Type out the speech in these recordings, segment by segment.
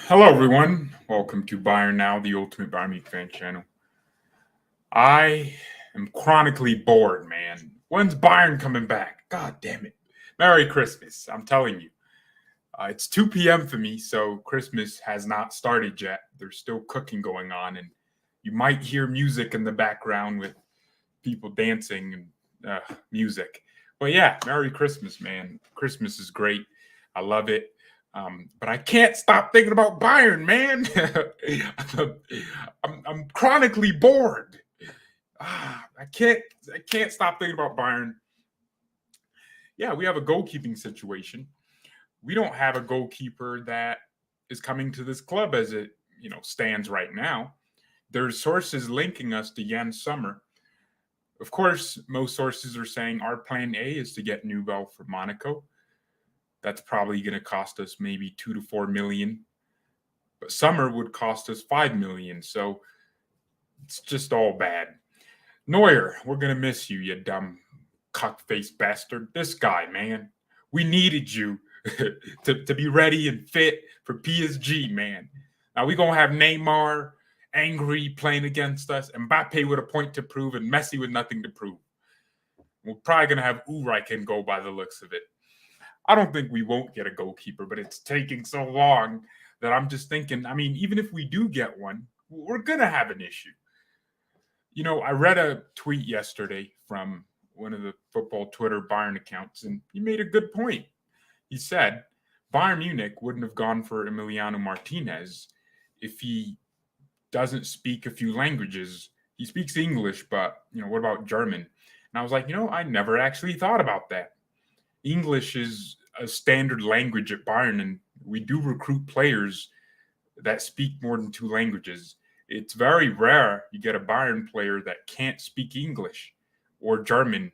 Hello, everyone. Welcome to BayernNow, the ultimate Bayern Munich fan channel. I am chronically bored, man. When's Bayern coming back? God damn it. Merry Christmas. I'm telling you. It's 2 p.m. for me, so Christmas has not started yet. There's still cooking going on, and you might hear music in the background with people dancing and music. But yeah, Merry Christmas, man. Christmas is great. I love it. But I can't stop thinking about Bayern, man. I'm chronically bored. I can't stop thinking about Bayern. Yeah, we have a goalkeeping situation. We don't have a goalkeeper that is coming to this club as it stands right now. There's sources linking us to Jan Sommer. Of course, most sources are saying our plan A is to get Nubal for Monaco. That's probably going to cost us maybe 2 to 4 million. But Summer would cost us 5 million. So it's just all bad. Neuer, we're going to miss you, you dumb cuck-faced bastard. This guy, man. We needed you to be ready and fit for PSG, man. Now we're going to have Neymar angry playing against us, Mbappe with a point to prove, and Messi with nothing to prove. We're probably going to have Ulreich in goal by the looks of it. I don't think we won't get a goalkeeper, but it's taking so long that I'm just thinking, even if we do get one, we're going to have an issue. I read a tweet yesterday from one of the football Twitter Bayern accounts, and he made a good point. He said Bayern Munich wouldn't have gone for Emiliano Martinez if he doesn't speak a few languages. He speaks English, but, what about German? And I was like, I never actually thought about that. English is a standard language at Bayern, and we do recruit players that speak more than two languages. It's very rare you get a Bayern player that can't speak English or German,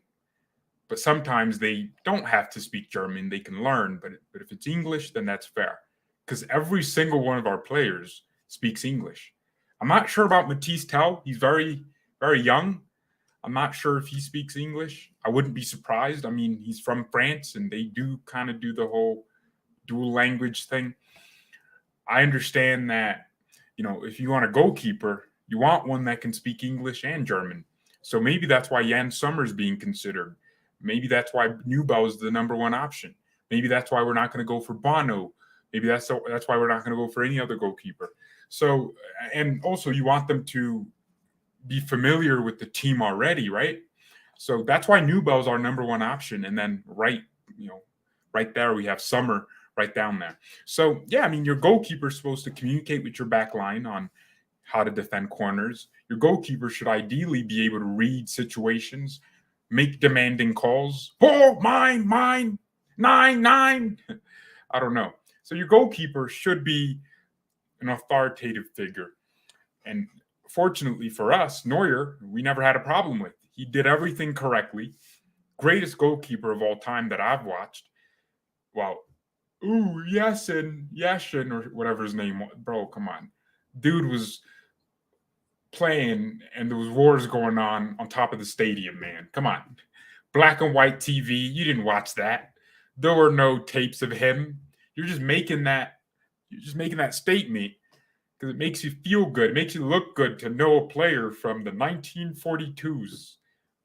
but sometimes they don't have to speak German. They can learn, but if it's English, then that's fair, because every single one of our players speaks English. I'm not sure about Matisse Tell. He's very, very young. I'm not sure if he speaks English. I wouldn't be surprised. He's from France, and they do kind of do the whole dual language thing. I understand that, if you want a goalkeeper, you want one that can speak English and German. So maybe that's why Jan Sommer's being considered. Maybe that's why Nubal is the number one option. Maybe that's why we're not going to go for Bono. Maybe that's why we're not going to go for any other goalkeeper. So, and also you want them to be familiar with the team already, right? So that's why Nubal is our number one option. And then right there we have Sommer right down there. So yeah, your goalkeeper is supposed to communicate with your back line on how to defend corners. Your goalkeeper should ideally be able to read situations, make demanding calls. Oh, mine, 9. I don't know. So your goalkeeper should be an authoritative figure. And fortunately for us, Neuer, we never had a problem with. He did everything correctly. Greatest goalkeeper of all time that I've watched. Well, Yashin, or whatever his name was. Bro, come on. Dude was playing, and there was wars going on top of the stadium, man. Come on. Black and white TV. You didn't watch that. There were no tapes of him. You're just making that statement because it makes you feel good. It makes you look good to know a player from the 1942s.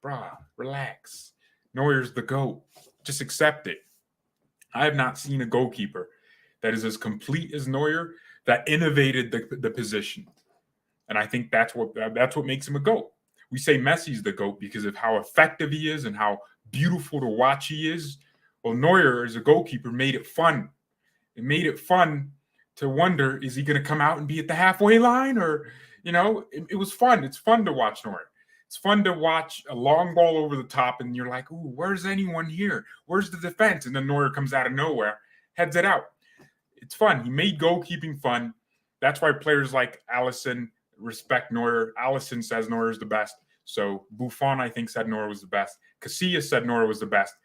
Bruh, relax. Neuer's the GOAT. Just accept it. I have not seen a goalkeeper that is as complete as Neuer that innovated the position. And I think that's what makes him a GOAT. We say Messi's the GOAT because of how effective he is and how beautiful to watch he is. Well, Neuer as a goalkeeper made it fun. It made it fun to wonder, is he going to come out and be at the halfway line? Or, it was fun. It's fun to watch Neuer. It's fun to watch a long ball over the top, and you're like, ooh, where's anyone here? Where's the defense? And then Neuer comes out of nowhere, heads it out. It's fun. He made goalkeeping fun. That's why players like Alisson respect Neuer. Alisson says Neuer is the best. So Buffon, I think, said Neuer was the best. Casillas said Neuer was the best.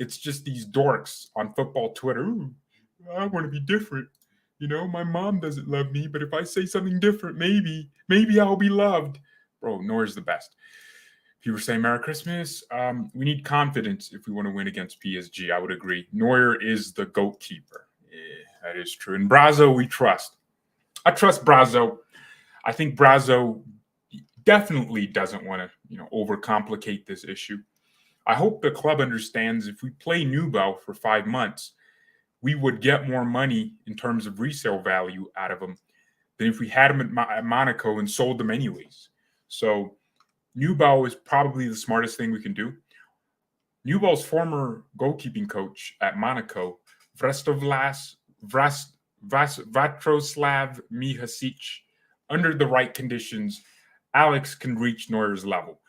It's just these dorks on football Twitter. Ooh, I want to be different. My mom doesn't love me, but if I say something different, maybe I'll be loved. Bro, Neuer's the best. People say Merry Christmas. We need confidence if we want to win against PSG. I would agree. Neuer is the GOAT keeper. Yeah, that is true. In Brazo, we trust. I trust Brazo. I think Brazo definitely doesn't want to, overcomplicate this issue. I hope the club understands if we play Nubal for 5 months, we would get more money in terms of resale value out of him than if we had him at Monaco and sold them anyways. So Nubal is probably the smartest thing we can do. Nubal's former goalkeeping coach at Monaco, Vatroslav Mihasic, under the right conditions, Alex can reach Neuer's level.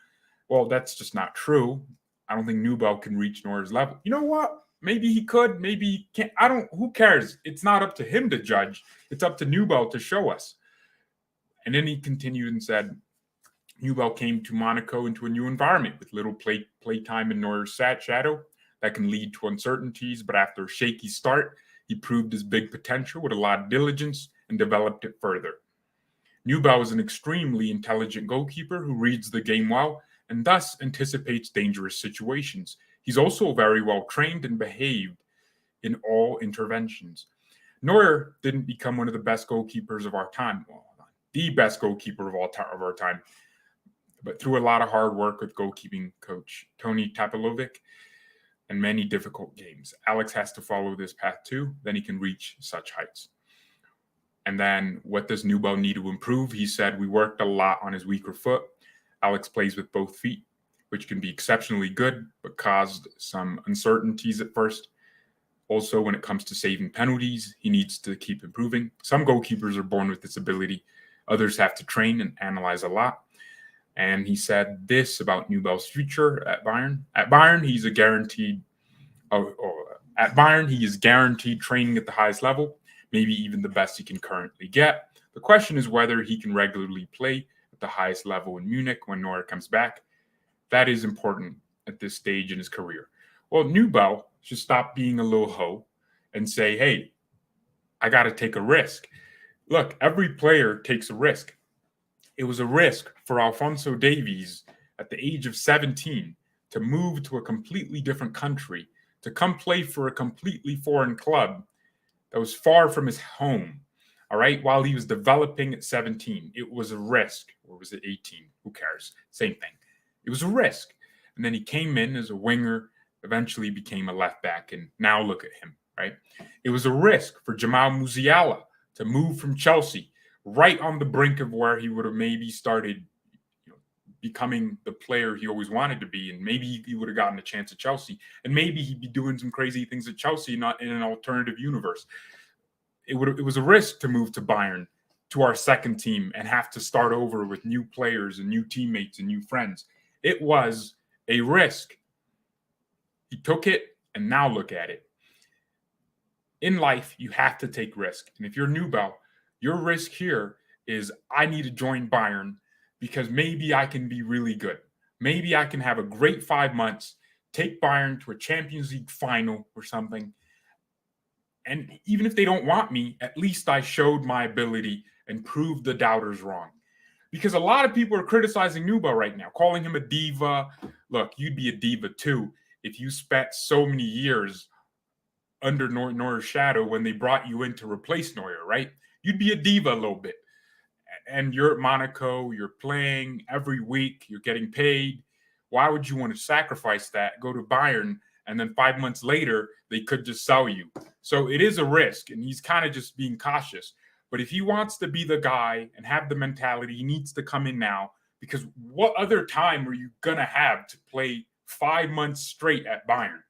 Well, that's just not true. I don't think Nubal can reach Neuer's level. You know what? Maybe he could, maybe he can't. Who cares? It's not up to him to judge. It's up to Nubal to show us. And then he continued and said, Nubal came to Monaco into a new environment with little play time in Neuer's shadow that can lead to uncertainties. But after a shaky start, he proved his big potential with a lot of diligence and developed it further. Nubal is an extremely intelligent goalkeeper who reads the game well and thus anticipates dangerous situations. He's also very well trained and behaved in all interventions. Neuer didn't become one of the best goalkeepers of our time. Well, the best goalkeeper of our time, but through a lot of hard work with goalkeeping coach Tony Tapalovic and many difficult games. Alex has to follow this path too, then he can reach such heights. And then what does Nubal need to improve? He said, we worked a lot on his weaker foot. Alex plays with both feet, which can be exceptionally good, but caused some uncertainties at first. Also, when it comes to saving penalties, he needs to keep improving. Some goalkeepers are born with this ability. Others have to train and analyze a lot. And he said this about Nubal's future at Bayern. At Bayern, he is guaranteed training at the highest level, maybe even the best he can currently get. The question is whether he can regularly play at the highest level in Munich when Neuer comes back. That is important at this stage in his career. Well, Nubal should stop being a little hoe and say, hey, I got to take a risk. Look, every player takes a risk. It was a risk for Alphonso Davies at the age of 17 to move to a completely different country, to come play for a completely foreign club that was far from his home, all right, while he was developing at 17. It was a risk. Or was it 18? Who cares? Same thing. It was a risk. And then he came in as a winger, eventually became a left back, and now look at him, right? It was a risk for Jamal Musiala to move from Chelsea right on the brink of where he would have maybe started becoming the player he always wanted to be, and maybe he would have gotten a chance at Chelsea, and maybe he'd be doing some crazy things at Chelsea, not in an alternative universe. It was a risk to move to Bayern, to our second team, and have to start over with new players and new teammates and new friends. It was a risk. He took it, and now look at it. In life, you have to take risk. And if you're Nubal, your risk here is I need to join Bayern because maybe I can be really good. Maybe I can have a great 5 months, take Bayern to a Champions League final or something. And even if they don't want me, at least I showed my ability and proved the doubters wrong. Because a lot of people are criticizing Nubal right now, calling him a diva. Look, you'd be a diva too if you spent so many years under Neuer's shadow when they brought you in to replace Neuer, right? You'd be a diva a little bit. And you're at Monaco, you're playing every week, you're getting paid. Why would you want to sacrifice that, go to Bayern, and then 5 months later, they could just sell you? So it is a risk, and he's kind of just being cautious. But if he wants to be the guy and have the mentality, he needs to come in now, because what other time are you going to have to play 5 months straight at Bayern?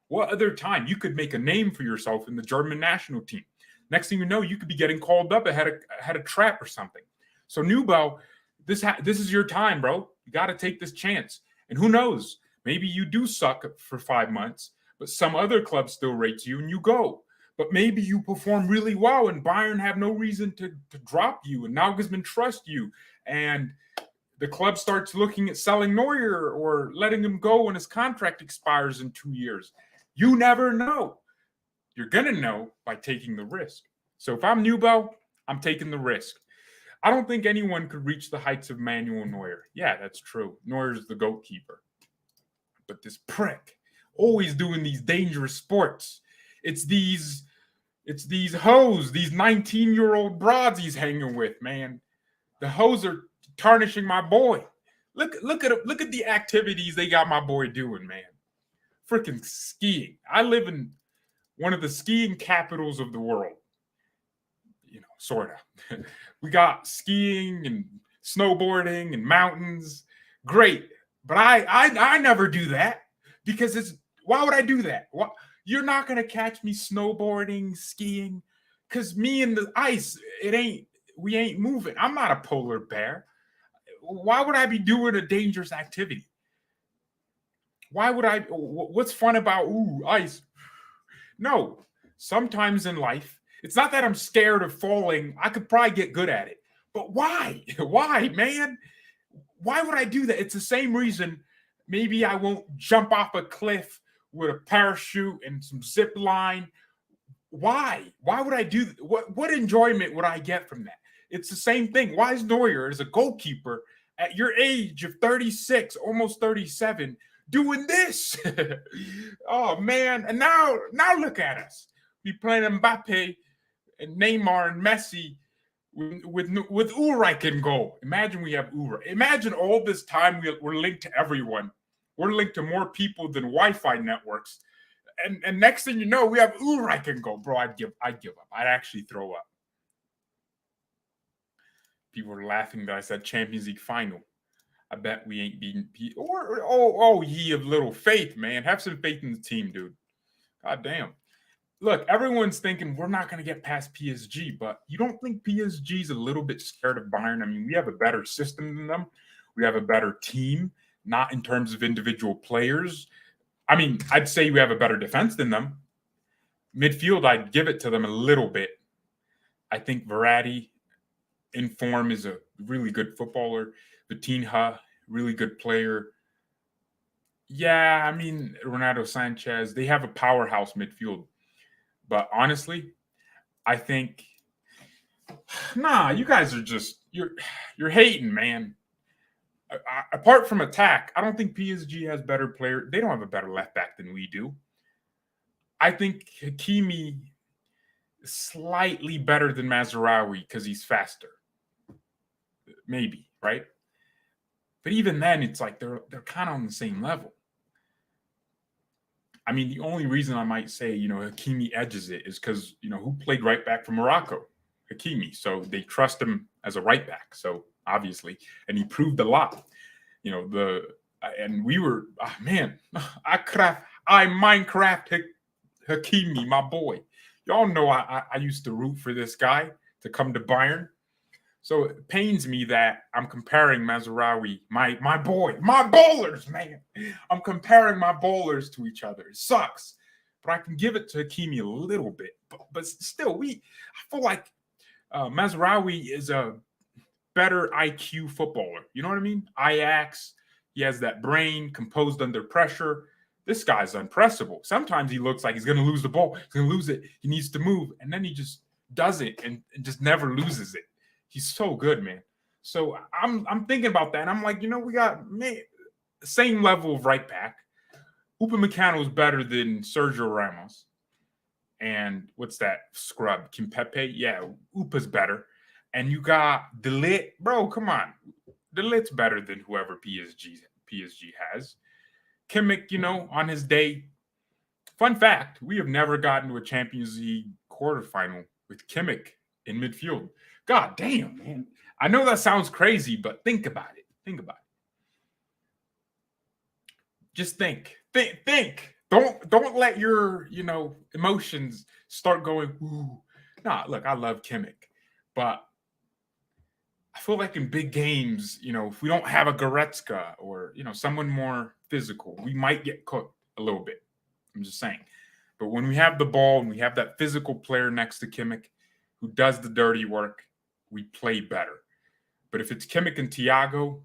What other time? You could make a name for yourself in the German national team. Next thing you know, you could be getting called up ahead of trap or something. So Nubal, this is your time, bro. You got to take this chance. And who knows? Maybe you do suck for 5 months, but some other club still rates you and you go. But maybe you perform really well and Bayern have no reason to drop you and Nagelsmann trust you. And the club starts looking at selling Neuer or letting him go when his contract expires in 2 years. You never know. You're going to know by taking the risk. So if I'm Nubal, I'm taking the risk. I don't think anyone could reach the heights of Manuel Neuer. Yeah, that's true. Neuer's the goalkeeper. But this prick, always doing these dangerous sports. It's these It's these hoes, these 19-year-old broads he's hanging with, man. The hoes are tarnishing my boy. Look at the activities they got my boy doing, man. Freaking skiing. I live in one of the skiing capitals of the world. Sort of. We got skiing and snowboarding and mountains. Great. But I never do that because why would I do that? You're not gonna catch me snowboarding, skiing, because me and the ice, we ain't moving. I'm not a polar bear. Why would I be doing a dangerous activity? Why would I? What's fun about ice? No. Sometimes in life, it's not that I'm scared of falling. I could probably get good at it. But why? Why, man? Why would I do that? It's the same reason maybe I won't jump off a cliff with a parachute and some zip line. Why? Why would I do that? What enjoyment would I get from that? It's the same thing. Why is Neuer, as a goalkeeper, at your age of 36, almost 37, doing this? Oh, man. And now look at us. We playing Mbappe and Neymar and Messi with Ulreich in goal. Imagine we have Ulreich. Imagine all this time we're linked to everyone. We're linked to more people than Wi-Fi networks. And next thing you know, we have Ulreich in goal. Bro, I'd give up. I'd actually throw up. People were laughing that I said Champions League final. I bet we ain't beating ye of little faith, man. Have some faith in the team, dude. God damn. Look, everyone's thinking we're not going to get past PSG, but you don't think PSG is a little bit scared of Bayern? I mean, we have a better system than them. We have a better team, not in terms of individual players. I mean, I'd say we have a better defense than them. Midfield, I'd give it to them a little bit. I think Verratti in form is a really good footballer. Vitinha, really good player. Yeah, I mean, Renato Sanchez, they have a powerhouse midfield. But honestly, I think, you guys are just, you're hating, man. Apart from attack, I don't think PSG has better player. They don't have a better left back than we do. I think Hakimi is slightly better than Mazraoui because he's faster. Maybe, right? But even then, it's like they're kind of on the same level. I mean, the only reason I might say, Hakimi edges it is because, who played right back for Morocco? Hakimi. So they trust him as a right back. So obviously, and he proved a lot. And we were, I Minecraft Hakimi, my boy. Y'all know I used to root for this guy to come to Bayern. So it pains me that I'm comparing Mazraoui, my boy, my bowlers, man. I'm comparing my bowlers to each other. It sucks. But I can give it to Hakimi a little bit. But still, I feel like Mazraoui is a better IQ footballer. You know what I mean? Ajax, he has that brain, composed under pressure. This guy's unpressable. Sometimes he looks like he's going to lose the ball. He's going to lose it. He needs to move. And then he just does it and just never loses it. He's so good, man. So I'm thinking about that. And I'm like, we got same level of right back. Upamecano is better than Sergio Ramos. And what's that scrub? Kimpepe? Yeah, Upa's better. And you got De Ligt. Bro, come on. De Ligt's better than whoever PSG has. Kimmich, on his day. Fun fact, we have never gotten to a Champions League quarterfinal with Kimmich in midfield. God damn, man. I know that sounds crazy, but think about it. Just think. Don't let your, emotions start going, ooh. Nah, look, I love Kimmich. But I feel like in big games, if we don't have a Goretzka or, someone more physical, we might get cooked a little bit. I'm just saying. But when we have the ball and we have that physical player next to Kimmich who does the dirty work, we play better. But if it's Kimmich and Thiago,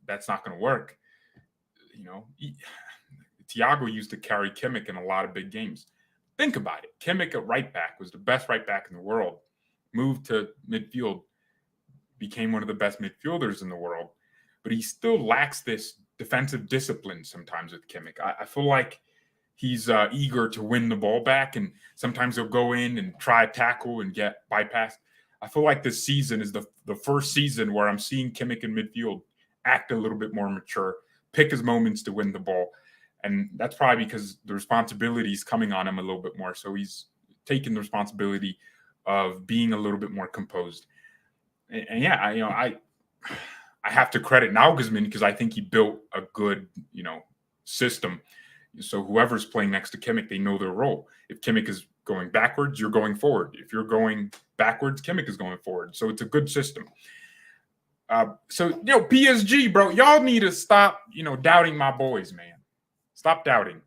that's not going to work. Thiago used to carry Kimmich in a lot of big games. Think about it. Kimmich at right back was the best right back in the world. Moved to midfield, became one of the best midfielders in the world. But he still lacks this defensive discipline sometimes with Kimmich. I feel like he's eager to win the ball back, and sometimes he'll go in and try a tackle and get bypassed. I feel like this season is the first season where I'm seeing Kimmich in midfield act a little bit more mature, pick his moments to win the ball. And that's probably because the responsibility is coming on him a little bit more. So he's taking the responsibility of being a little bit more composed. And yeah, I have to credit Nagelsmann because I think he built a good, system. So whoever's playing next to Kimmich, they know their role. If Kimmich is going backwards, you're going forward. If you're going backwards, Kimmich is going forward. So it's a good system. PSG, bro, y'all need to stop, doubting my boys, man. Stop doubting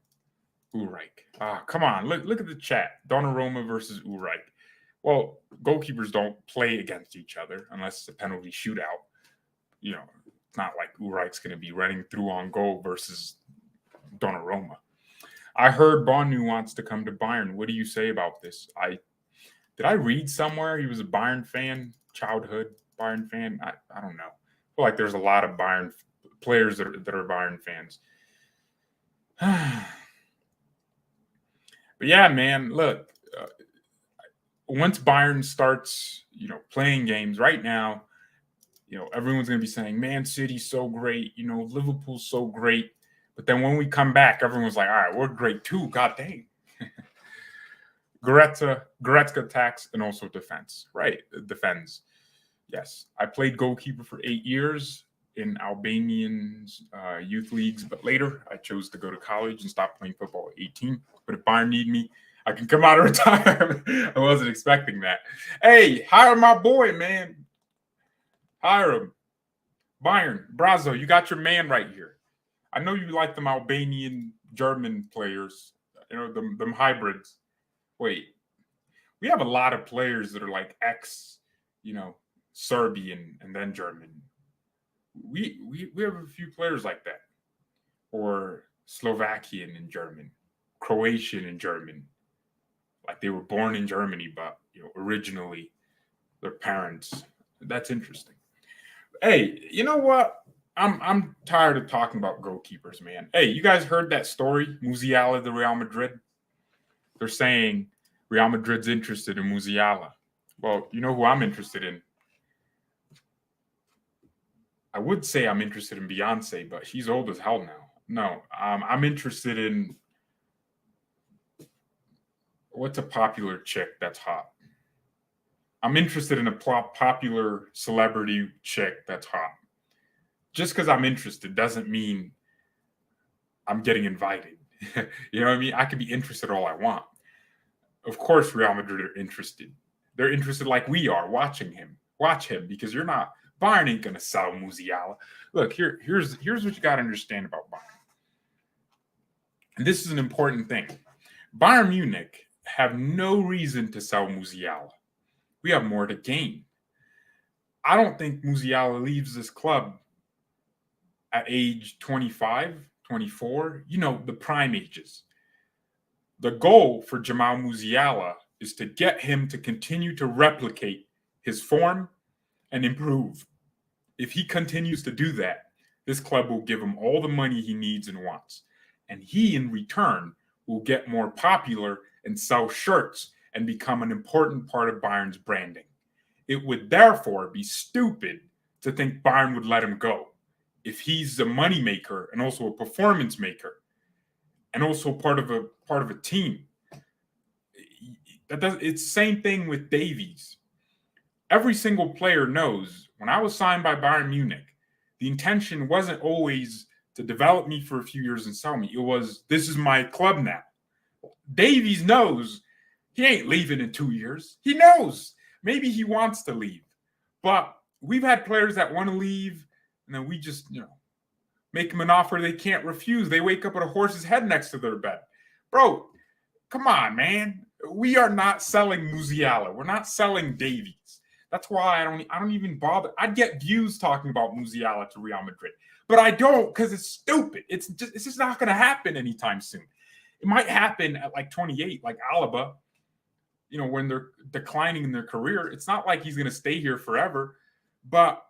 Ulreich. Come on, look at the chat. Donnarumma versus Ulreich. Well, goalkeepers don't play against each other unless it's a penalty shootout. It's not like Ulreich's going to be running through on goal versus Donnarumma. I heard Bonu wants to come to Bayern. What do you say about this? Did I read somewhere he was a Bayern fan, childhood Bayern fan? I don't know. I feel like there's a lot of Bayern players that are Bayern fans. But yeah, man, look, once Bayern starts, playing games right now, everyone's going to be saying, Man City's so great, Liverpool's so great. But then when we come back, everyone's like, all right, we're great too. God dang. Goretzka attacks and also defense, right? Defends. Yes. I played goalkeeper for 8 years in Albanian's youth leagues, but later I chose to go to college and stop playing football at 18. But if Bayern need me, I can come out of retirement. I wasn't expecting that. Hey, hire my boy, man. Hire him. Bayern, Brazo, you got your man right here. I know you like them Albanian German players, them hybrids. Wait, we have a lot of players that are like Serbian and then German. We have a few players like that, or Slovakian and German, Croatian and German, like they were born in Germany, but originally their parents. That's interesting. Hey, you know what? I'm tired of talking about goalkeepers, man. Hey, you guys heard that story? Musiala to Real Madrid. They're saying Real Madrid's interested in Musiala. Well, you know who I'm interested in? I would say I'm interested in Beyonce, but she's old as hell now. No, I'm interested in what's a popular chick that's hot? I'm interested in a popular celebrity chick that's hot. Just because I'm interested doesn't mean I'm getting invited. You know what I mean? I could be interested all I want. Of course, Real Madrid are interested. They're interested like we are, watching him. Watch him, because you're not. Bayern ain't going to sell Musiala. Look, here's what you got to understand about Bayern. And this is an important thing. Bayern Munich have no reason to sell Musiala. We have more to gain. I don't think Musiala leaves this club at age 25, 24, the prime ages. The goal for Jamal Musiala is to get him to continue to replicate his form and improve. If he continues to do that, this club will give him all the money he needs and wants. And he, in return, will get more popular and sell shirts and become an important part of Bayern's branding. It would therefore be stupid to think Bayern would let him go if he's a moneymaker and also a performance maker and also part of a team. It's the same thing with Davies. Every single player knows when I was signed by Bayern Munich, the intention wasn't always to develop me for a few years and sell me. It was, this is my club now. Davies knows he ain't leaving in 2 years. He knows. Maybe he wants to leave. But we've had players that want to leave, and then we just, make them an offer they can't refuse. They wake up with a horse's head next to their bed. Bro, come on, man. We are not selling Musiala. We're not selling Davies. That's why I don't even bother. I'd get views talking about Musiala to Real Madrid, but I don't, because it's stupid. It's just not going to happen anytime soon. It might happen at like 28, like Alaba, when they're declining in their career. It's not like he's going to stay here forever. But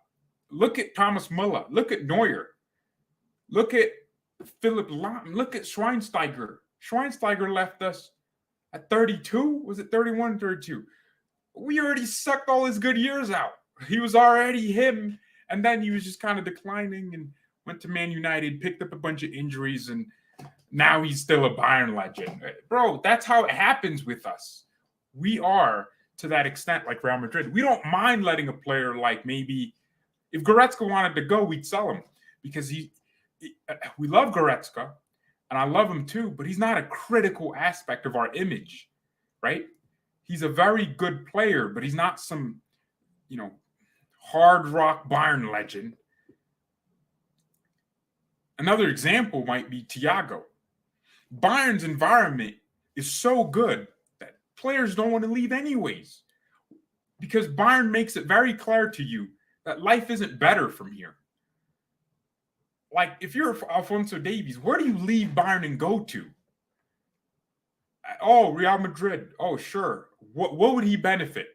look at Thomas Müller. Look at Neuer. Look at Philipp Lahm. Look at Schweinsteiger. Schweinsteiger left us at 32. Was it 31, 32? We already sucked all his good years out. He was already him. And then he was just kind of declining and went to Man United, picked up a bunch of injuries, and now he's still a Bayern legend. Bro, that's how it happens with us. We are, to that extent, like Real Madrid. We don't mind letting a player like maybe, if Goretzka wanted to go, we'd sell him because we love Goretzka, and I love him too, but he's not a critical aspect of our image, right? He's a very good player, but he's not some, hard rock Bayern legend. Another example might be Thiago. Bayern's environment is so good that players don't want to leave anyways, because Bayern makes it very clear to you that life isn't better from here. Like, if you're Alphonso Davies, where do you leave Bayern and go to? Oh, Real Madrid. Oh, sure. What would he benefit?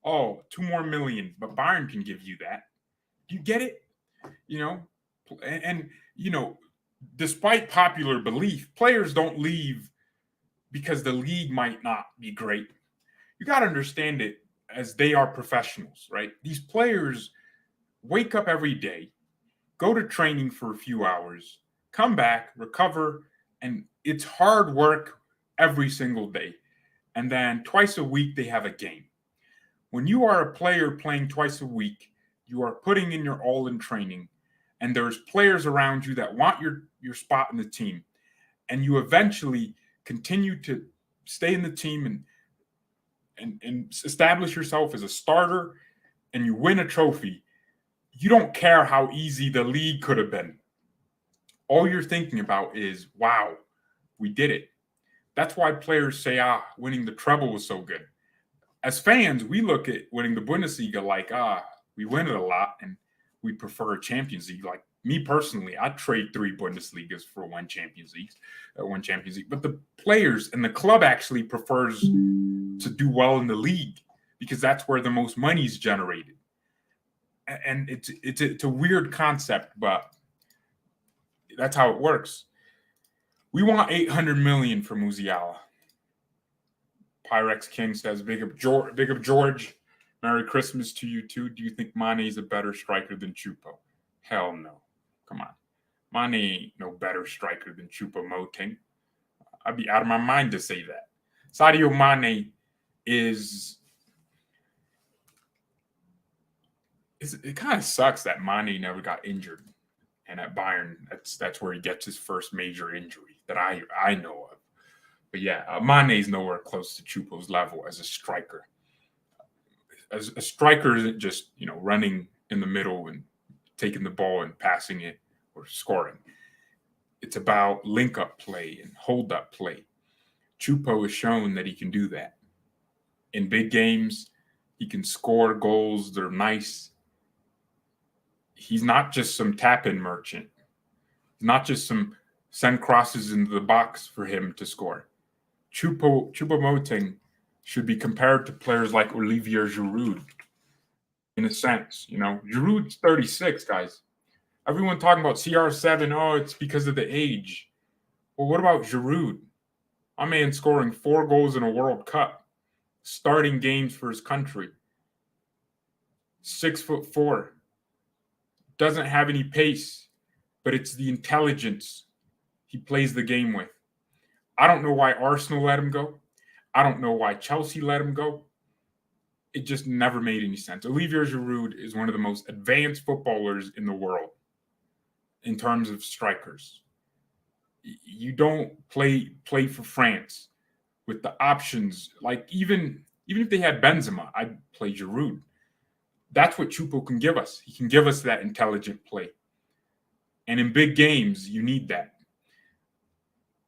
Oh, 2 more million, but Bayern can give you that. Do you get it? And despite popular belief, players don't leave because the league might not be great. You got to understand it as they are professionals, right? These players wake up every day, go to training for a few hours, come back, recover, and it's hard work every single day. And then twice a week, they have a game. When you are a player playing twice a week, you are putting in your all in training, and there's players around you that want your spot in the team, and you eventually continue to stay in the team and establish yourself as a starter, and you win a trophy. You don't care how easy the league could have been. All you're thinking about is, wow, we did it. That's why players say, winning the treble was so good. As fans, we look at winning the Bundesliga like, we win it a lot and we prefer a Champions League. Like, me personally, I'd trade 3 Bundesligas for one Champions League. But the players and the club actually prefers to do well in the league because that's where the most money is generated. And it's a weird concept, but that's how it works. We want 800 million for Musiala. Pyrex King says, big up George. Merry Christmas to you too. Do you think Mane is a better striker than Choupo? Hell no. Come on. Mane ain't no better striker than Choupo-Moting. I'd be out of my mind to say that. Sadio Mane is... It kind of sucks that Mane never got injured. And at Bayern, that's where he gets his first major injury that I know of. But yeah, Mane's nowhere close to Choupo's level as a striker. As a striker isn't just, running in the middle and taking the ball and passing it or scoring. It's about link-up play and hold-up play. Choupo has shown that he can do that. In big games, he can score goals that are nice. He's not just some tap-in merchant. He's not just some send crosses into the box for him to score. Choupo-Moting should be compared to players like Olivier Giroud, in a sense. Giroud's 36, guys. Everyone talking about CR7, it's because of the age. Well, what about Giroud? My man scoring 4 goals in a World Cup, starting games for his country. 6'4", doesn't have any pace, but it's the intelligence he plays the game with. I don't know why Arsenal let him go. I don't know why Chelsea let him go. It just never made any sense. Olivier Giroud is one of the most advanced footballers in the world in terms of strikers. You don't play for France with the options. Like, even if they had Benzema, I'd play Giroud. That's what Choupo can give us. He can give us that intelligent play. And in big games, you need that.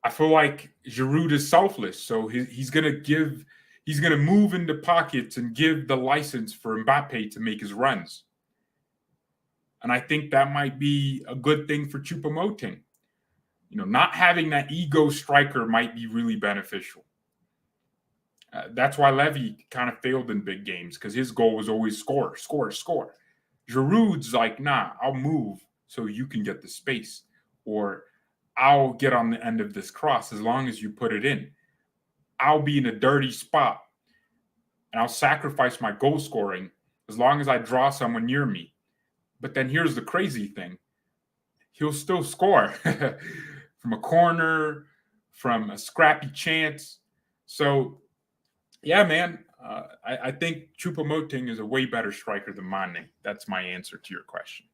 I feel like Giroud is selfless, so he's going to move into pockets and give the license for Mbappe to make his runs. And I think that might be a good thing for Choupo-Moting. Not having that ego striker might be really beneficial. That's why Levy kind of failed in big games, because his goal was always score. Giroud's like, nah, I'll move so you can get the space. Or I'll get on the end of this cross as long as you put it in. I'll be in a dirty spot and I'll sacrifice my goal scoring as long as I draw someone near me. But then here's the crazy thing. He'll still score from a corner, from a scrappy chance. So, yeah, man, I think Choupo-Moting is a way better striker than Mane. That's my answer to your question.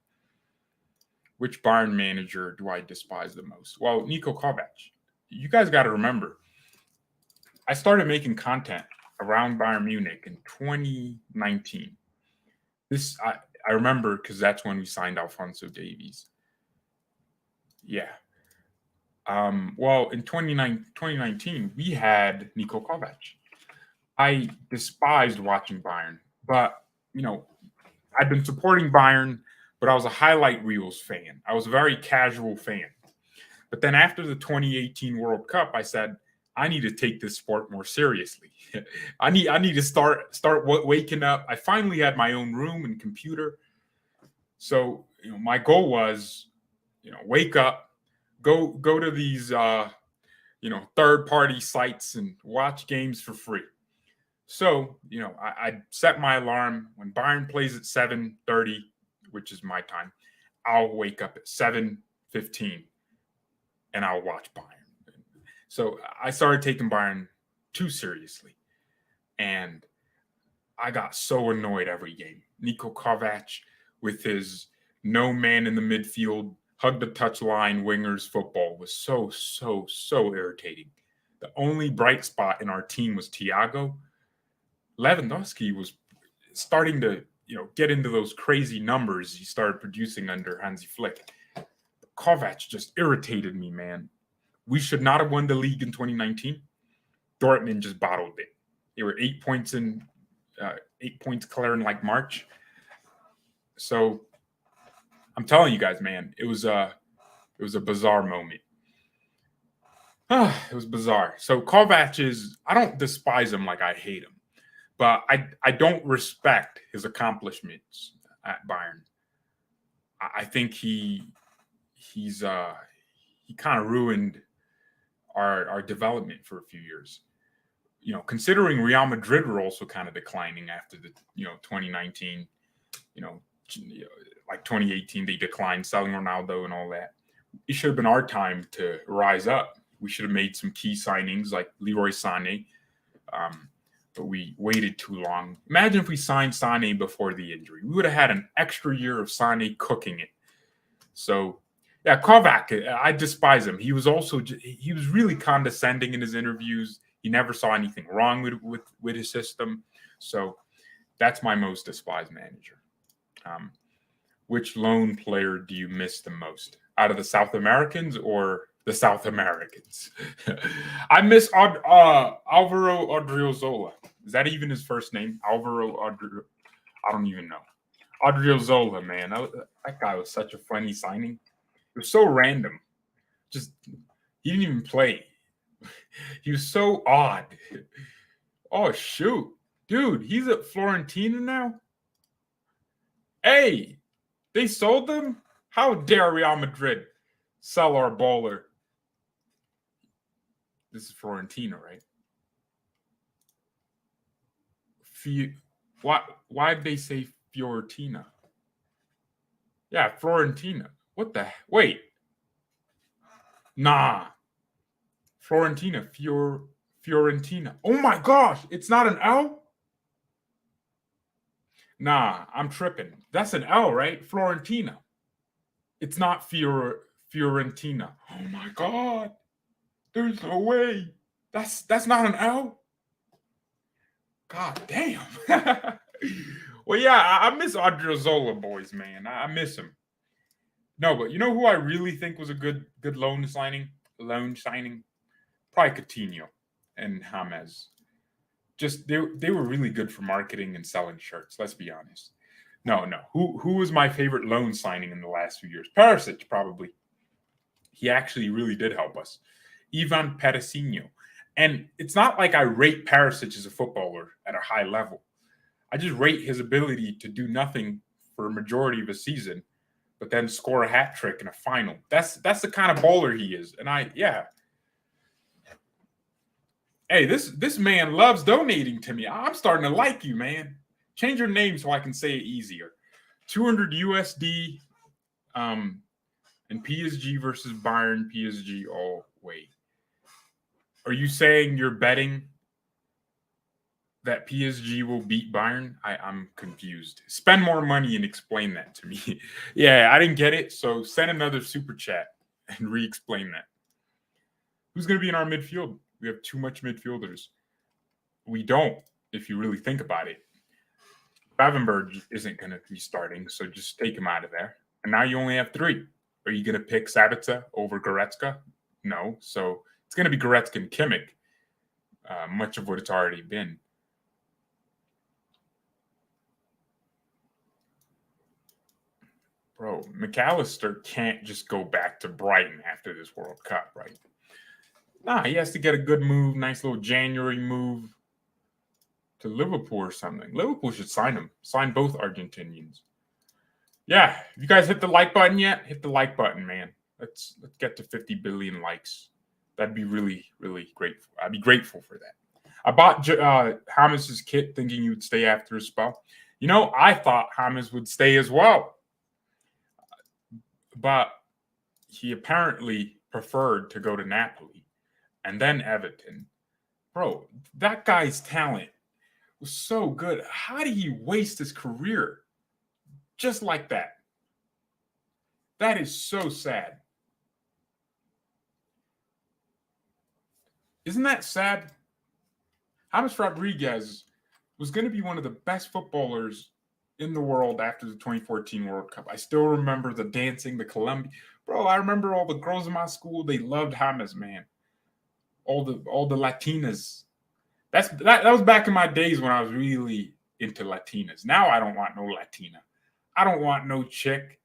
Which Bayern manager do I despise the most? Well, Nico Kovac. You guys got to remember, I started making content around Bayern Munich in 2019. I remember because that's when we signed Alphonso Davies. Yeah. Well, in 2019, we had Nico Kovac. I despised watching Bayern, but, I'd been supporting Bayern, but I was a highlight reels fan. I was a very casual fan. But then after the 2018 World Cup, I said, I need to take this sport more seriously. I need to start waking up. I finally had my own room and computer. So, my goal was, wake up, go to these third-party sites and watch games for free. So, I set my alarm when Bayern plays at 7:30, which is my time. I'll wake up at 7:15 and I'll watch Bayern. So I started taking Bayern too seriously. And I got so annoyed every game. Nico Kovac with his no man in the midfield, hug the touchline wingers football was so irritating. The only bright spot in our team was Thiago. Lewandowski was starting to, get into those crazy numbers he started producing under Hansi Flick. Kovac just irritated me, man. We should not have won the league in 2019. Dortmund just bottled it. They were 8 points clear in like March. So I'm telling you guys, man, it was a bizarre moment. It was bizarre. So Kovac I don't despise him like I hate him, but I don't respect his accomplishments at Bayern. I think he kind of ruined our development for a few years. Considering Real Madrid were also kind of declining after the 2019, like 2018 they declined, selling Ronaldo and all that. It should have been our time to rise up. We should have made some key signings like Leroy Sané, but we waited too long. Imagine if we signed Sané before the injury. We would have had an extra year of Sané cooking it. So, yeah, Kovac, I despise him. He was really condescending in his interviews. He never saw anything wrong with his system. So that's my most despised manager. Which lone player do you miss the most? Out of the South Americans or the South Americans? I miss Alvaro Odriozola. Is that even his first name? Alvaro Odriozola. I don't even know. Odriozola, man. That guy was such a funny signing. It was so random. Just, he didn't even play. He was so odd. Oh, shoot. Dude, he's at Fiorentina now? Hey, they sold him? How dare Real Madrid sell our baller? This is Fiorentina, right? Why did they say Fiorentina? Yeah, Fiorentina. What the? Wait. Nah. Fiorentina. Fiorentina. Oh my gosh. It's not an L? Nah, I'm tripping. That's an L, right? Fiorentina. It's not Fiorentina. Oh my God. There's no way. That's not an L? God damn. Well, yeah, I miss Odriozola, boys, man. I miss him. No, but you know who I really think was a good loan signing? Probably Coutinho and James. Just they were really good for marketing and selling shirts. Let's be honest. No. Who was my favorite loan signing in the last few years? Perisic, probably. He actually really did help us. Ivan Perisic. And it's not like I rate Perisic as a footballer at a high level. I just rate his ability to do nothing for a majority of a season, but then score a hat trick in a final. That's the kind of bowler he is. And hey, this man loves donating to me. I'm starting to like you, man. Change your name so I can say it easier. 200 USD and PSG versus Bayern, PSG all way. Are you saying you're betting that PSG will beat Bayern? I'm confused. Spend more money and explain that to me. Yeah, I didn't get it, so send another super chat and re-explain that. Who's going to be in our midfield? We have too much midfielders. We don't, if you really think about it. Gravenberg isn't going to be starting, so just take him out of there. And now you only have 3. Are you going to pick Sabitzer over Goretzka? No. So it's going to be Goretzka and Kimmich, much of what it's already been. Bro, McAllister can't just go back to Brighton after this World Cup, right? Nah, he has to get a good move, nice little January move to Liverpool or something. Liverpool should sign him. Sign both Argentinians. Yeah, if you guys hit the like button yet? Hit the like button, man. Let's get to 50 billion likes. That'd be really, really grateful. I'd be grateful for that. I bought James' kit thinking he would stay after a spell. You know, I thought James would stay as well. But he apparently preferred to go to Napoli and then Everton. Bro, that guy's talent was so good. How did he waste his career just like that? That is so sad. Isn't that sad? James Rodriguez was going to be one of the best footballers in the world after the 2014 World Cup. I still remember the dancing, the Colombia. Bro, I remember all the girls in my school, they loved James, man. All the Latinas. That was back in my days when I was really into Latinas. Now I don't want no Latina. I don't want no chick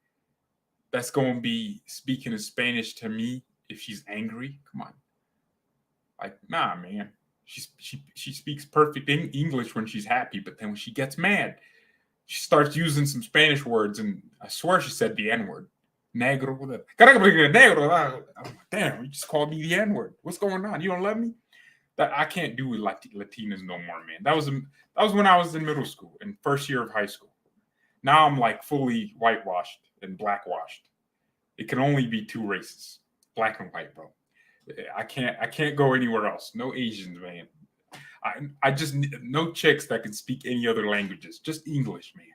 that's going to be speaking in Spanish to me if she's angry. Come on. Like, nah, man. She speaks perfect English when she's happy, but then when she gets mad, she starts using some Spanish words, and I swear she said the N-word. Negro. Negro. Damn, you just called me the N-word. What's going on? You don't love me? That I can't do with Latinas no more, man. That was when I was in middle school, in first year of high school. Now I'm like fully whitewashed and blackwashed. It can only be 2 races, black and white, bro. I can't go anywhere else. No Asians, man. I just no chicks that can speak any other languages. Just English, man.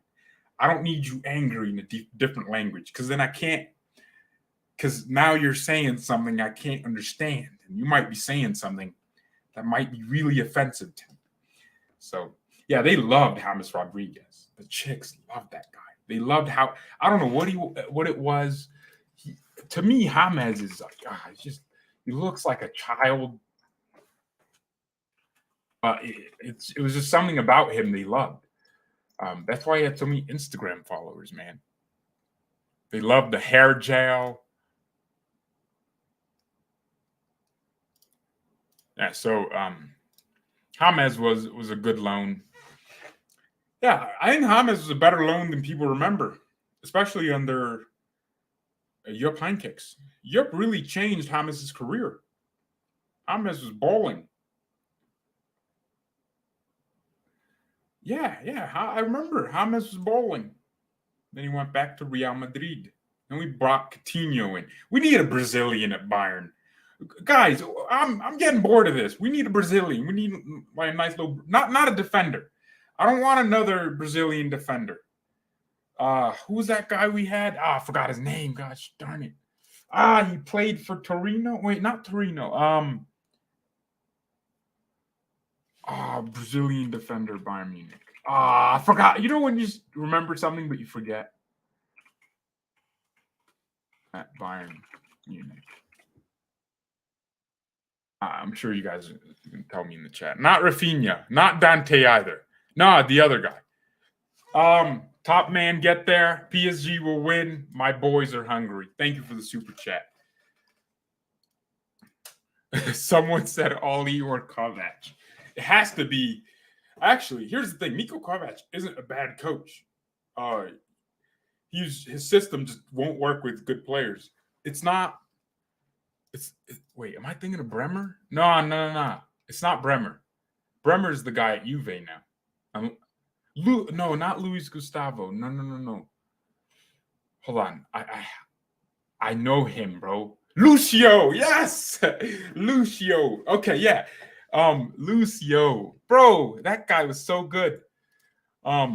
I don't need you angry in a different language, because then I can't. Because now you're saying something I can't understand, and you might be saying something that might be really offensive to me. So yeah, they loved James Rodriguez. The chicks loved that guy. They loved how, I don't know what it was. To me, James is like, he looks like a child. It was just something about him they loved. That's why he had so many Instagram followers, man. They loved the hair gel. Yeah, so James was a good loan. Yeah, I think James was a better loan than people remember, especially under Jupp Heynckes. Jupp really changed James' career. James was bowling. Yeah, I remember James was bowling. Then he went back to Real Madrid. Then we brought Coutinho in. We need a Brazilian at Bayern. Guys, I'm getting bored of this. We need a Brazilian. We need like a nice little, not a defender. I don't want another Brazilian defender. Who was that guy we had? I forgot his name. Gosh darn it. He played for Torino. Wait, not Torino. Brazilian defender, Bayern Munich. I forgot. You know when you just remember something but you forget? At Bayern Munich. I'm sure you guys can tell me in the chat. Not Rafinha. Not Dante either. No, the other guy. Top man, get there. PSG will win. My boys are hungry. Thank you for the super chat. Someone said Ollie or Kovac. It has to be. Actually, here's the thing. Nico Kovac isn't a bad coach. his system just won't work with good players. It's not. Wait, am I thinking of Bremer? No. It's not Bremer. Bremer is the guy at Juve now. No, not Luis Gustavo. No. Hold on. I know him, bro. Lucio, yes, Lucio. Okay, yeah. Lucio, bro, that guy was so good. But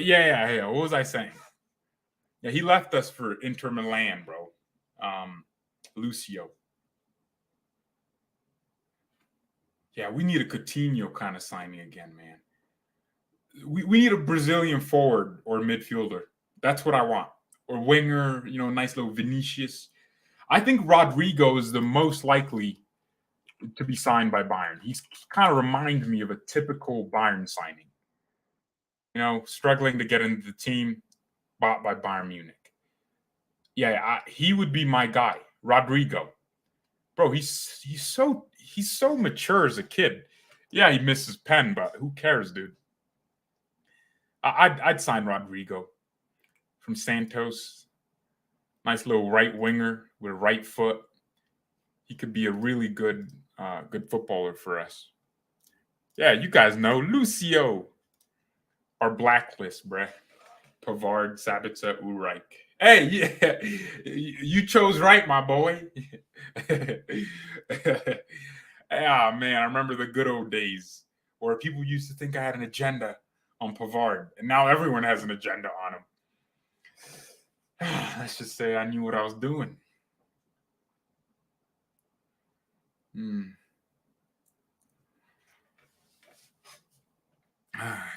yeah. What was I saying? Yeah, he left us for Inter Milan, bro. Lucio. Yeah, we need a Coutinho kind of signing again, man. We need a Brazilian forward or midfielder. That's what I want. Or winger, nice little Vinicius. I think Rodrigo is the most likely to be signed by Bayern. He kind of reminds me of a typical Bayern signing. Struggling to get into the team, bought by Bayern Munich. Yeah, he would be my guy, Rodrigo. Bro, he's so mature as a kid. Yeah, he misses pen, but who cares, dude? I'd sign Rodrigo from Santos. Nice little right winger with a right foot. He could be a really good footballer for us. Yeah, you guys know Lucio. Our blacklist, bruh. Pavard, Sabitzer, Ulreich. Hey, yeah, you chose right, my boy. Yeah, man, I remember the good old days where people used to think I had an agenda on Pavard, and now everyone has an agenda on him. Let's just say I knew what I was doing.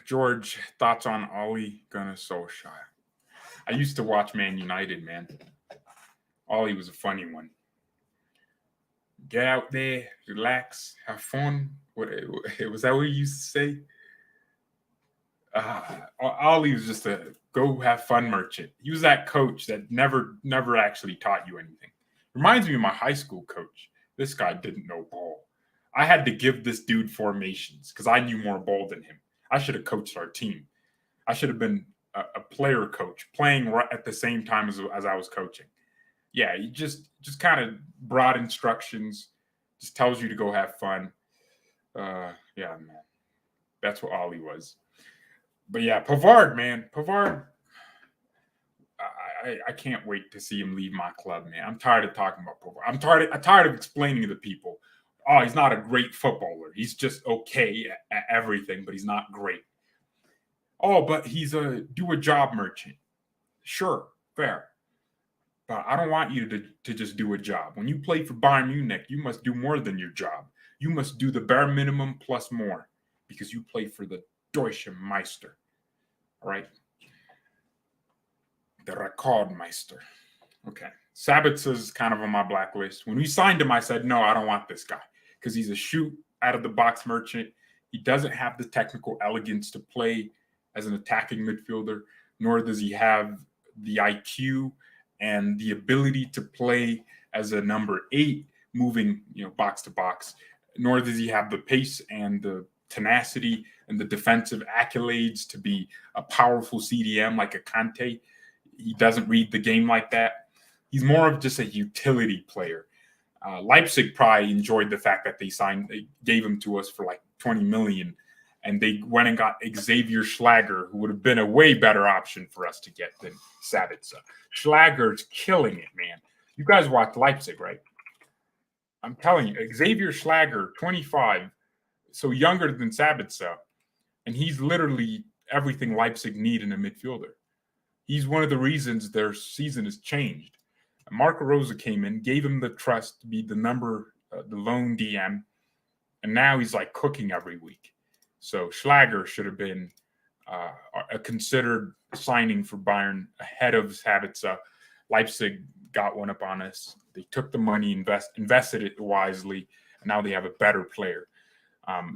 George, thoughts on Ole Gunnar Solskjaer? I used to watch Man United, man. Ole was a funny one. Get out there, relax, have fun. Was that what he used to say? Ole was just a go have fun merchant. He was that coach that never actually taught you anything. Reminds me of my high school coach. This guy didn't know ball. I had to give this dude formations because I knew more ball than him. I should have coached our team. I should have been a player coach, playing right at the same time as I was coaching. Yeah, he just kind of broad instructions, just tells you to go have fun. Yeah, man. That's what Ole was. But yeah, Pavard, man. Pavard, I can't wait to see him leave my club, man. I'm tired of talking about Pavard. I'm tired of explaining to people, oh, he's not a great footballer. He's just okay at everything, but he's not great. Oh, but he's a do-a-job merchant. Sure, fair. But I don't want you to just do a job. When you play for Bayern Munich, you must do more than your job. You must do the bare minimum plus more because you play for the Deutsche Meister. All right? The Rekordmeister. Okay. Sabitzer's kind of on my blacklist. When we signed him, I said, no, I don't want this guy because he's a shoot out of the box merchant. He doesn't have the technical elegance to play as an attacking midfielder, nor does he have the IQ and the ability to play as a number 8, moving, box to box, nor does he have the pace and the tenacity and the defensive accolades to be a powerful CDM like a Kante. He doesn't read the game like that. He's more of just a utility player. Leipzig probably enjoyed the fact that they gave him to us for like 20 million, and they went and got Xavier Schlager, who would have been a way better option for us to get than Sabitzer. Schlager's killing it, man. You guys watch Leipzig, right? I'm telling you, Xavier Schlager, 25, so younger than Sabitzer, and he's literally everything Leipzig need in a midfielder. He's one of the reasons their season has changed. Marco Rosa came in, gave him the trust to be the lone DM, and now he's like cooking every week. So Schlager should have been a considered signing for Bayern ahead of Sabitzer. Leipzig got one up on us. They took the money, invested it wisely, and now they have a better player.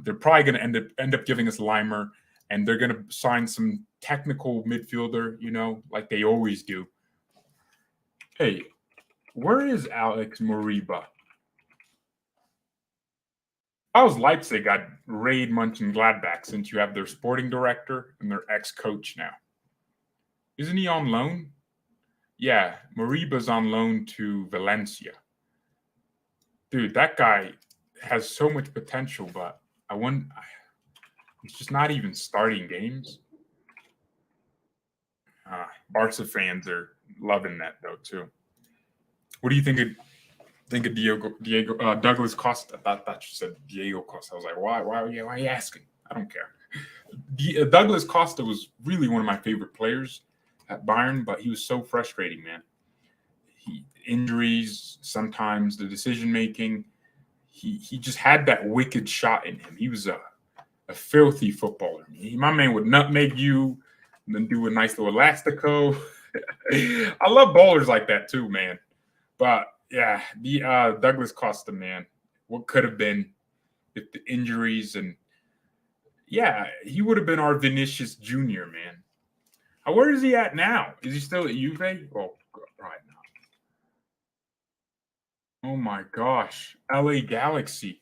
They're probably going to end up giving us Leimer, and they're going to sign some technical midfielder, like they always do. Hey, where is Alex Moriba? How's Leipzig got Raid Mönchengladbach since you have their sporting director and their ex-coach now? Isn't he on loan? Yeah, Mariba's on loan to Valencia. Dude, that guy has so much potential, but he's just not even starting games. Barca fans are loving that though too. What do you think of Diego Douglas Costa? I thought you said Diego Costa. I was like, why are you asking? I don't care. Douglas Costa was really one of my favorite players at Bayern, but he was so frustrating, man. Injuries, sometimes the decision making. He just had that wicked shot in him. He was a filthy footballer. My man would nutmeg you and then do a nice little elastico. I love ballers like that too, man. But yeah, the Douglas Costa, man, what could have been if the injuries and yeah, he would have been our Vinicius Jr., man. Where is he at now? Is he still at Juve? Oh, right now. Oh my gosh. LA Galaxy.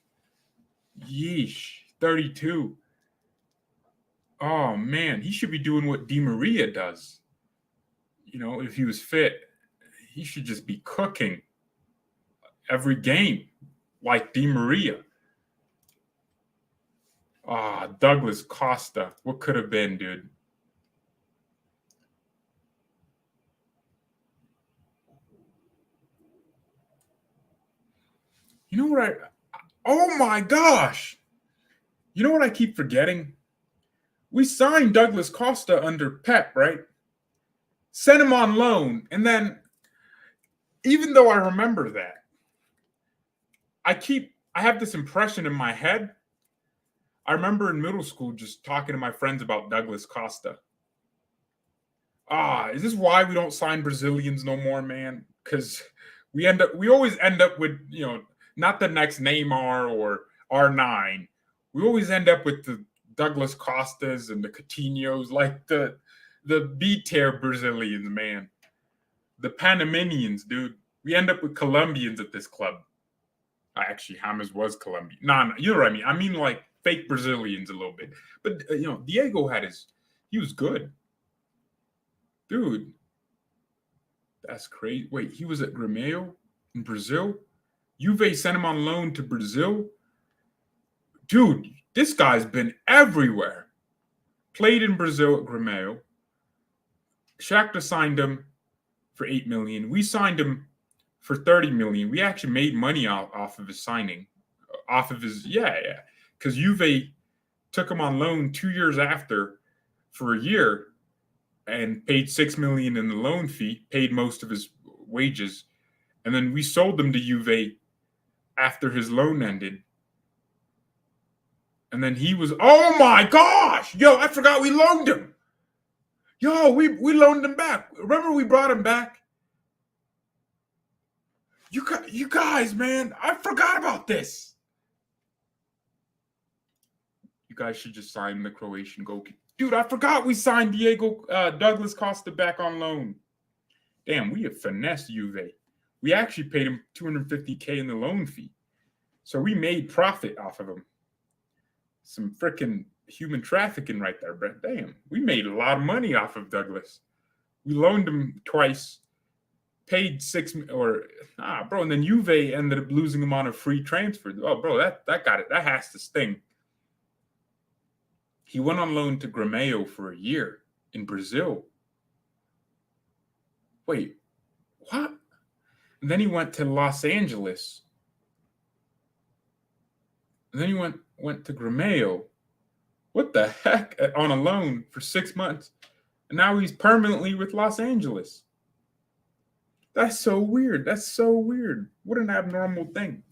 Yeesh. 32. Oh man, he should be doing what Di Maria does. You know, if he was fit, he should just be cooking every game like Di Maria. Douglas Costa. What could have been, dude? You know what oh my gosh. You know what I keep forgetting? We signed Douglas Costa under Pep, right? Sent him on loan. And then, even though I remember that, I have this impression in my head. I remember in middle school just talking to my friends about Douglas Costa. Is this why we don't sign Brazilians no more, man? Because we always end up with, not the next Neymar or R9. We always end up with the Douglas Costas and the Coutinhos, like the B-tier Brazilians, man. The Panamanians, dude. We end up with Colombians at this club. Actually, James was Colombian. No, you know what I mean. I mean, like, fake Brazilians a little bit. But, Diego he was good. Dude, that's crazy. Wait, he was at Grêmio in Brazil? Juve sent him on loan to Brazil? Dude, this guy's been everywhere. Played in Brazil at Grêmio. Shakhtar signed him for $8 million. We signed him for $30 million. We actually made money off of his signing. Because Juve took him on loan 2 years after for a year and paid $6 million in the loan fee, paid most of his wages. And then we sold him to Juve after his loan ended. And then he was, oh my gosh! Yo, I forgot we loaned him. Yo, we loaned him back. Remember we brought him back? You guys, man, I forgot about this. You guys should just sign the Croatian goalkeeper. Dude, I forgot we signed Douglas Costa back on loan. Damn, we have finessed Juve. We actually paid him $250K in the loan fee. So we made profit off of him. Some freaking human trafficking right there, Brett. Damn, we made a lot of money off of Douglas. We loaned him twice, paid bro, and then Juve ended up losing him on a free transfer. Oh, bro, that got it. That has to sting. He went on loan to Grêmio for a year in Brazil. Wait, what? And then he went to Los Angeles. And then he went to Grêmio. What the heck? On a loan for 6 months. And now he's permanently with Los Angeles. That's so weird. What an abnormal thing.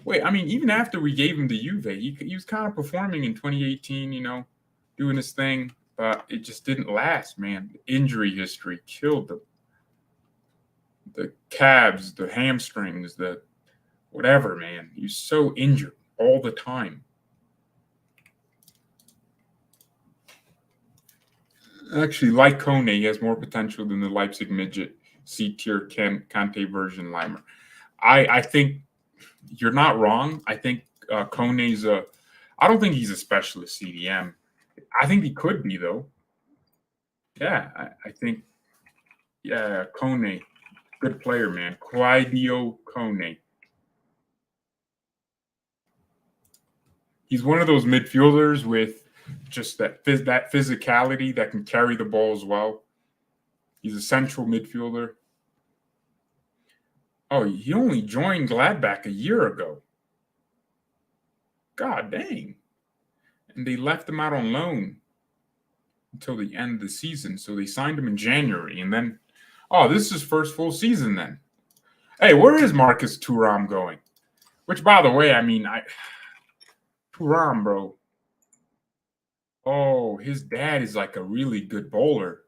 Wait, I mean, even after we gave him to Juve, he was kind of performing in 2018, doing his thing, but it just didn't last, man. The injury history killed him. The calves, the hamstrings, the whatever, man. He's so injured all the time. Actually, like Kone, he has more potential than the Leipzig midget C-tier Kante version Limer. I think you're not wrong. I think Kone's I don't think he's a specialist CDM. I think he could be, though. Yeah, I think, yeah, Kone, good player, man. Claudio Kone. He's one of those midfielders with just that physicality that can carry the ball as well. He's a central midfielder. Oh, he only joined Gladbach a year ago. God dang. And they left him out on loan until the end of the season. So they signed him in January. And then, oh, this is his first full season then. Hey, where is Marcus Thuram going? Which, by the way, I mean, Thuram, bro. Oh, his dad is like a really good bowler.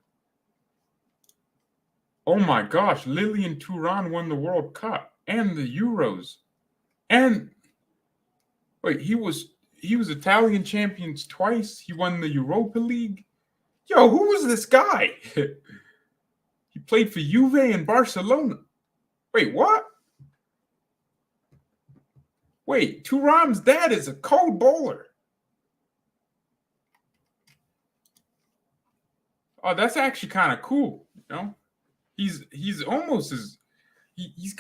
Oh my gosh, Lilian Thuram won the World Cup and the Euros. And wait, he was Italian champions twice. He won the Europa League. Yo, who was this guy? He played for Juve and Barcelona. Wait, what? Wait, Thuram's dad is a cold bowler. Oh, that's actually kind of cool. You know, he's almost as he's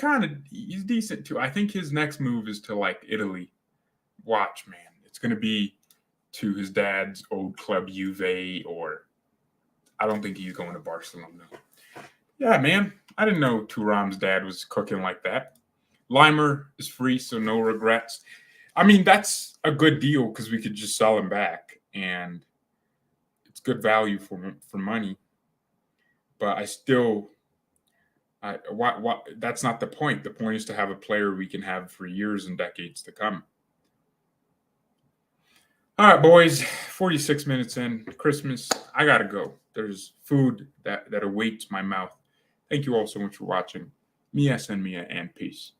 decent too. I think his next move is to like Italy. Watch, man, it's gonna be to his dad's old club Juve, or I don't think he's going to Barcelona. Yeah, man, I didn't know Thuram's dad was cooking like that. Limer is free, so no regrets. I mean, that's a good deal because we could just sell him back, and it's good value for money. But I still, that's not the point. The point is to have a player we can have for years and decades to come. All right, boys, 46 minutes in. Christmas, I got to go. There's food that awaits my mouth. Thank you all so much for watching. Mia, and peace.